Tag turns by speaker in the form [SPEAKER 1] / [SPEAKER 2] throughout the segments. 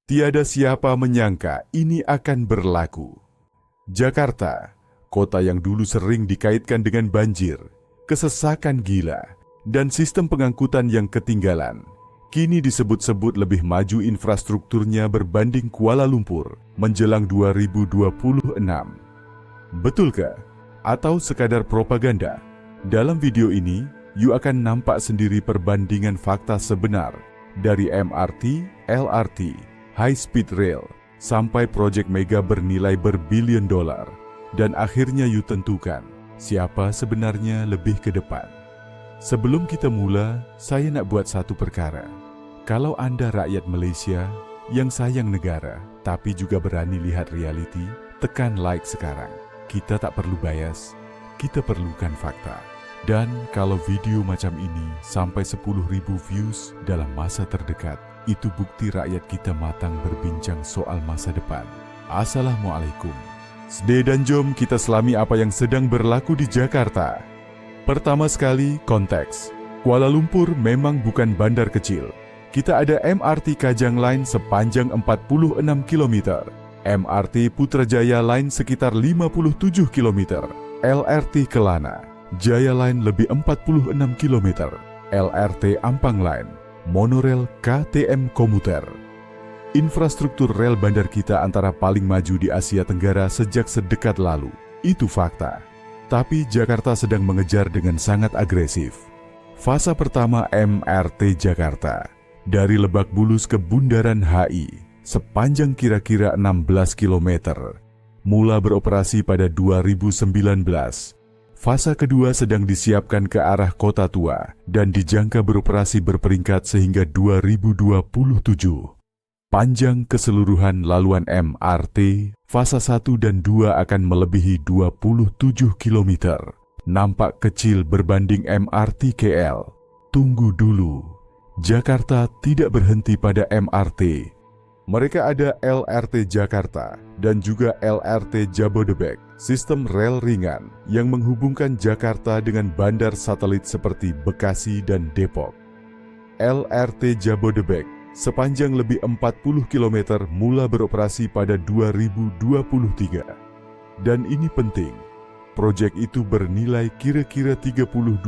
[SPEAKER 1] Tiada siapa menyangka ini akan berlaku. Jakarta, kota yang dulu sering dikaitkan dengan banjir, kesesakan gila, dan sistem pengangkutan yang ketinggalan, kini disebut-sebut lebih maju infrastrukturnya berbanding Kuala Lumpur menjelang 2026. Betulkah? Atau sekadar propaganda? Dalam video ini, you akan nampak sendiri perbandingan fakta sebenar dari MRT, LRT, High Speed Rail, sampai proyek mega bernilai berbilion dolar. Dan akhirnya you tentukan siapa sebenarnya lebih ke depan. Sebelum kita mula, saya nak buat satu perkara. Kalau Anda rakyat Malaysia yang sayang negara, tapi juga berani lihat reality, tekan like sekarang. Kita tak perlu bias, kita perlukan fakta. Dan kalau video macam ini sampai 10.000 views dalam masa terdekat, itu bukti rakyat kita matang berbincang soal masa depan. Assalamualaikum. Sedih dan jom kita selami apa yang sedang berlaku di Jakarta. Pertama sekali, konteks. Kuala Lumpur memang bukan bandar kecil. Kita ada MRT Kajang Line sepanjang 46 km, MRT Putrajaya Line sekitar 57 km, LRT Kelana, Jaya Line lebih 46 km, LRT Ampang Line, monorail KTM komuter. Infrastruktur rel bandar kita antara paling maju di Asia Tenggara sejak sedekat lalu. Itu fakta. Tapi Jakarta sedang mengejar dengan sangat agresif. Fase pertama MRT Jakarta. Dari Lebak Bulus ke Bundaran HI, sepanjang kira-kira 16 km. Mula beroperasi pada 2019. Fase kedua sedang disiapkan ke arah Kota Tua dan dijangka beroperasi berperingkat sehingga 2027. Panjang keseluruhan laluan MRT, fase 1 dan 2 akan melebihi 27 km. Nampak kecil berbanding MRT KL. Tunggu dulu, Jakarta tidak berhenti pada MRT. Mereka ada LRT Jakarta dan juga LRT Jabodebek, sistem rel ringan yang menghubungkan Jakarta dengan bandar satelit seperti Bekasi dan Depok. LRT Jabodebek sepanjang lebih 40 km mula beroperasi pada 2023. Dan ini penting, proyek itu bernilai kira-kira 32,6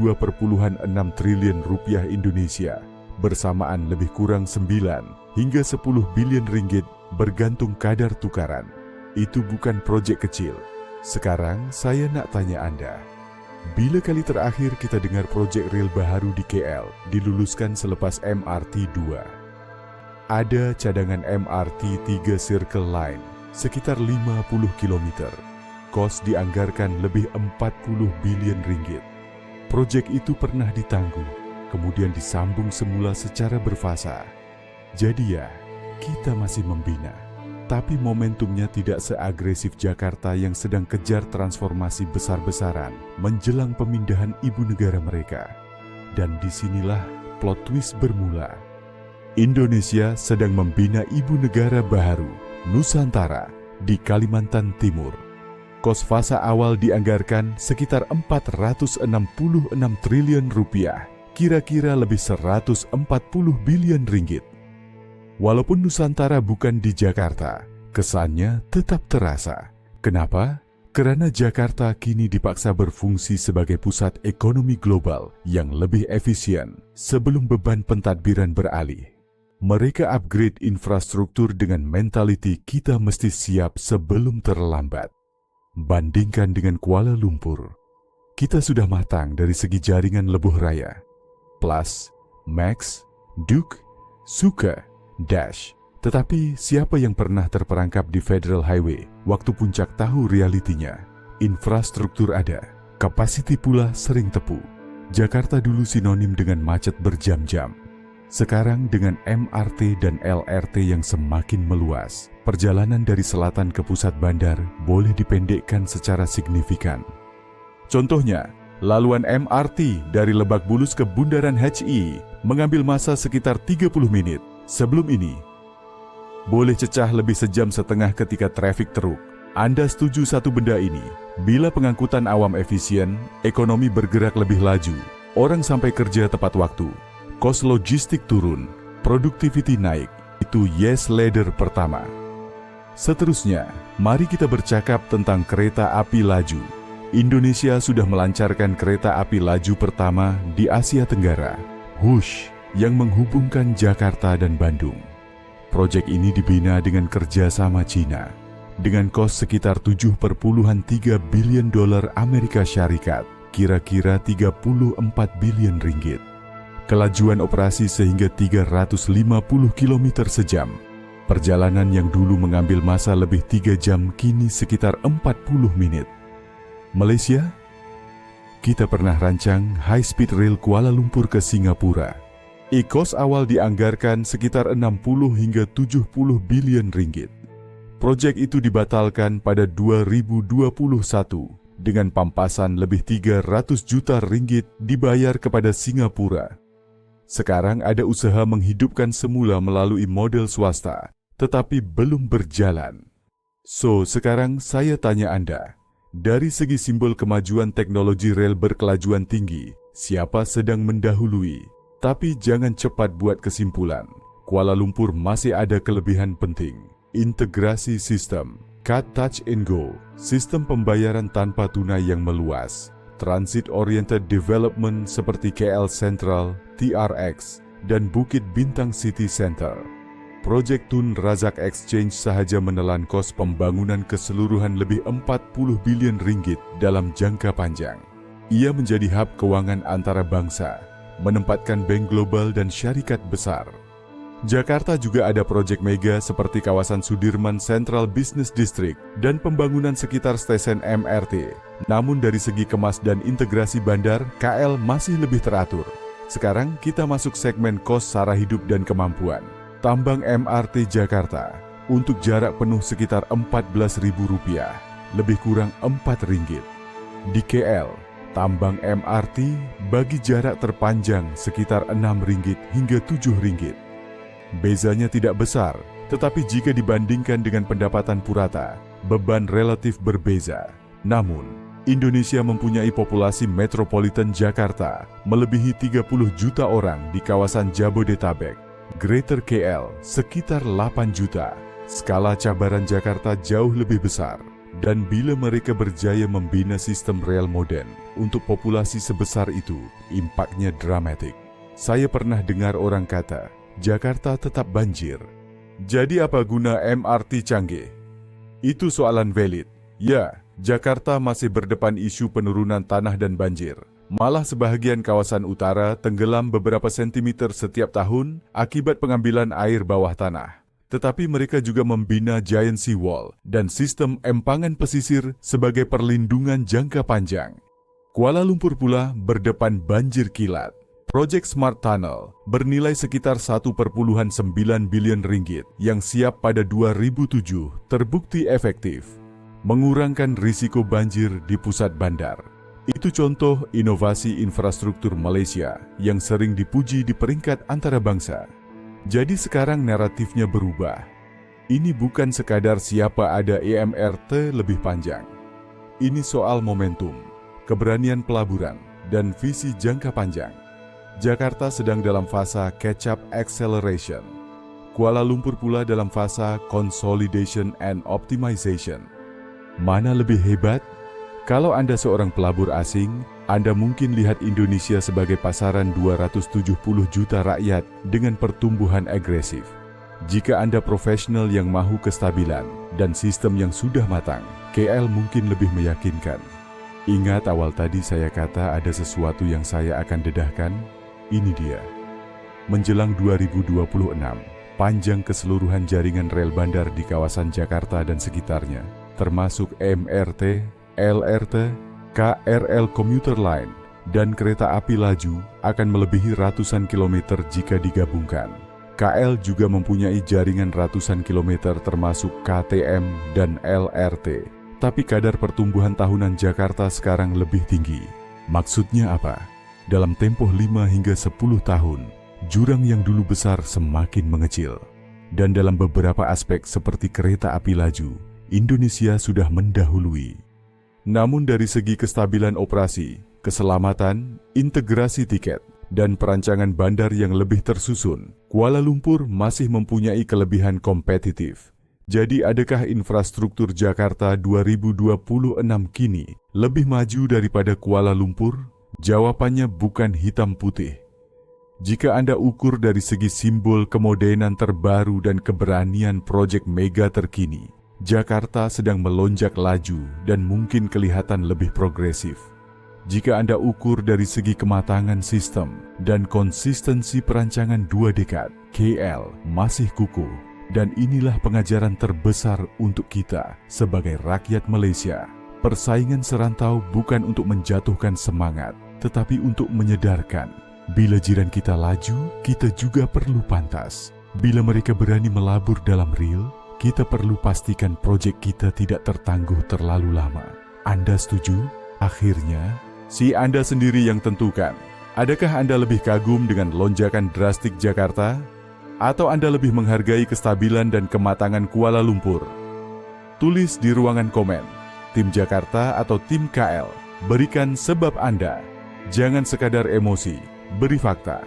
[SPEAKER 1] triliun rupiah Indonesia, bersamaan lebih kurang 9 hingga 10 bilion ringgit bergantung kadar tukaran. Itu bukan proyek kecil. Sekarang saya nak tanya Anda, bila kali terakhir kita dengar proyek rel baharu di KL diluluskan selepas MRT 2? Ada cadangan MRT 3 Circle Line sekitar 50 km. Kos dianggarkan lebih 40 bilion ringgit. Proyek itu pernah ditangguh, kemudian disambung semula secara berfasa. Jadi ya, kita masih membina. Tapi momentumnya tidak seagresif Jakarta yang sedang kejar transformasi besar-besaran menjelang pemindahan ibu negara mereka. Dan disinilah plot twist bermula. Indonesia sedang membina ibu negara baru, Nusantara, di Kalimantan Timur. Kos fase awal dianggarkan sekitar 466 triliun rupiah, kira-kira lebih 140 bilion ringgit. Walaupun Nusantara bukan di Jakarta, kesannya tetap terasa. Kenapa? Karena Jakarta kini dipaksa berfungsi sebagai pusat ekonomi global yang lebih efisien sebelum beban pentadbiran beralih. Mereka upgrade infrastruktur dengan mentaliti kita mesti siap sebelum terlambat. Bandingkan dengan Kuala Lumpur, kita sudah matang dari segi jaringan lebuh raya. Plus, Max, Duke, Suka, Dash. Tetapi siapa yang pernah terperangkap di Federal Highway waktu puncak tahu realitinya? Infrastruktur ada, kapasiti pula sering tepu. Jakarta dulu sinonim dengan macet berjam-jam. Sekarang dengan MRT dan LRT yang semakin meluas, perjalanan dari selatan ke pusat bandar boleh dipendekkan secara signifikan. Contohnya, laluan MRT dari Lebak Bulus ke Bundaran HI mengambil masa sekitar 30 menit. Sebelum ini, boleh cecah lebih sejam setengah ketika trafik teruk. Anda setuju satu benda ini? Bila pengangkutan awam efisien, ekonomi bergerak lebih laju, orang sampai kerja tepat waktu, kos logistik turun, produktiviti naik. yaitu Yes Ladder pertama. Seterusnya, mari kita bercakap tentang kereta api laju. Indonesia sudah melancarkan kereta api laju pertama di Asia Tenggara, Wush, yang menghubungkan Jakarta dan Bandung. Proyek ini dibina dengan kerjasama Cina, dengan kos sekitar 7,3 bilion dolar Amerika Syarikat, kira-kira 34 bilion ringgit. Kelajuan operasi sehingga 350 km sejam. Perjalanan yang dulu mengambil masa lebih 3 jam kini sekitar 40 menit. Malaysia? Kita pernah rancang High Speed Rail Kuala Lumpur ke Singapura. Kos awal dianggarkan sekitar 60 hingga 70 bilion ringgit. Proyek itu dibatalkan pada 2021 dengan pampasan lebih 300 juta ringgit dibayar kepada Singapura. Sekarang ada usaha menghidupkan semula melalui model swasta, tetapi belum berjalan. So, sekarang saya tanya Anda, dari segi simbol kemajuan teknologi rel berkelajuan tinggi, siapa sedang mendahului? Tapi jangan cepat buat kesimpulan. Kuala Lumpur masih ada kelebihan penting. Integrasi sistem, Cut Touch and Go, sistem pembayaran tanpa tunai yang meluas, Transit-Oriented Development seperti KL Central, TRX, dan Bukit Bintang City Center. Projek Tun Razak Exchange sahaja menelan kos pembangunan keseluruhan lebih 40 bilion ringgit dalam jangka panjang. Ia menjadi hub keuangan antara bangsa, menempatkan bank global dan syarikat besar. Jakarta juga ada proyek mega seperti kawasan Sudirman Central Business District dan pembangunan sekitar stesen MRT. Namun dari segi kemas dan integrasi bandar, KL masih lebih teratur. Sekarang kita masuk segmen kos sara hidup dan kemampuan. Tambang MRT Jakarta untuk jarak penuh sekitar Rp14.000, lebih kurang Rp4. Di KL, tambang MRT bagi jarak terpanjang sekitar Rp6 hingga Rp7. Bezanya tidak besar, tetapi jika dibandingkan dengan pendapatan purata, beban relatif berbeza. Namun, Indonesia mempunyai populasi metropolitan Jakarta melebihi 30 juta orang di kawasan Jabodetabek. Greater KL sekitar 8 juta. Skala cabaran Jakarta jauh lebih besar. Dan bila mereka berjaya membina sistem rel modern untuk populasi sebesar itu, impaknya dramatik. Saya pernah dengar orang kata, Jakarta tetap banjir. Jadi apa guna MRT canggih? Itu soalan valid. Ya, Jakarta masih berdepan isu penurunan tanah dan banjir. Malah sebahagian kawasan utara tenggelam beberapa sentimeter setiap tahun akibat pengambilan air bawah tanah. Tetapi mereka juga membina giant seawall dan sistem empangan pesisir sebagai perlindungan jangka panjang. Kuala Lumpur pula berdepan banjir kilat. Projek Smart Tunnel bernilai sekitar 1,9 bilion ringgit yang siap pada 2007 terbukti efektif, mengurangkan risiko banjir di pusat bandar. Itu contoh inovasi infrastruktur Malaysia yang sering dipuji di peringkat antarabangsa. Jadi sekarang naratifnya berubah. Ini bukan sekadar siapa ada EMRT lebih panjang. Ini soal momentum, keberanian pelaburan, dan visi jangka panjang. Jakarta sedang dalam fase catch-up acceleration. Kuala Lumpur pula dalam fase consolidation and optimization. Mana lebih hebat? Kalau Anda seorang pelabur asing, Anda mungkin lihat Indonesia sebagai pasaran 270 juta rakyat dengan pertumbuhan agresif. Jika Anda profesional yang mahu kestabilan dan sistem yang sudah matang, KL mungkin lebih meyakinkan. Ingat awal tadi saya kata ada sesuatu yang saya akan dedahkan? Ini dia. Menjelang 2026, panjang keseluruhan jaringan rel bandar di kawasan Jakarta dan sekitarnya, termasuk MRT, LRT, KRL Commuter Line, dan kereta api laju akan melebihi ratusan kilometer jika digabungkan. KL juga mempunyai jaringan ratusan kilometer termasuk KTM dan LRT. Tapi kadar pertumbuhan tahunan Jakarta sekarang lebih tinggi. Maksudnya apa? Dalam tempoh 5 hingga 10 tahun, jurang yang dulu besar semakin mengecil. Dan dalam beberapa aspek seperti kereta api laju, Indonesia sudah mendahului. Namun dari segi kestabilan operasi, keselamatan, integrasi tiket, dan perancangan bandar yang lebih tersusun, Kuala Lumpur masih mempunyai kelebihan kompetitif. Jadi adakah infrastruktur Jakarta 2026 kini lebih maju daripada Kuala Lumpur? Jawabannya bukan hitam putih. Jika Anda ukur dari segi simbol kemodernan terbaru dan keberanian proyek mega terkini, Jakarta sedang melonjak laju dan mungkin kelihatan lebih progresif. Jika Anda ukur dari segi kematangan sistem dan konsistensi perancangan 2 dekad, KL masih kukuh. Dan inilah pengajaran terbesar untuk kita sebagai rakyat Malaysia. Persaingan serantau bukan untuk menjatuhkan semangat, tetapi untuk menyedarkan. Bila jiran kita laju, kita juga perlu pantas. Bila mereka berani melabur dalam rel, kita perlu pastikan proyek kita tidak tertangguh terlalu lama. Anda setuju? Akhirnya, si Anda sendiri yang tentukan. Adakah Anda lebih kagum dengan lonjakan drastik Jakarta? Atau Anda lebih menghargai kestabilan dan kematangan Kuala Lumpur? Tulis di ruangan komen, tim Jakarta atau tim KL. Berikan sebab Anda. Jangan sekadar emosi, beri fakta.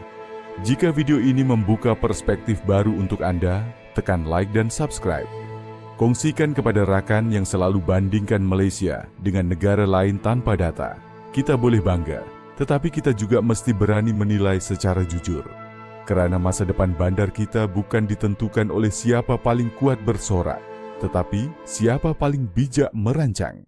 [SPEAKER 1] Jika video ini membuka perspektif baru untuk Anda, tekan like dan subscribe. Kongsikan kepada rakan yang selalu bandingkan Malaysia dengan negara lain tanpa data. Kita boleh bangga, tetapi kita juga mesti berani menilai secara jujur. Kerana masa depan bandar kita bukan ditentukan oleh siapa paling kuat bersorak, tetapi siapa paling bijak merancang.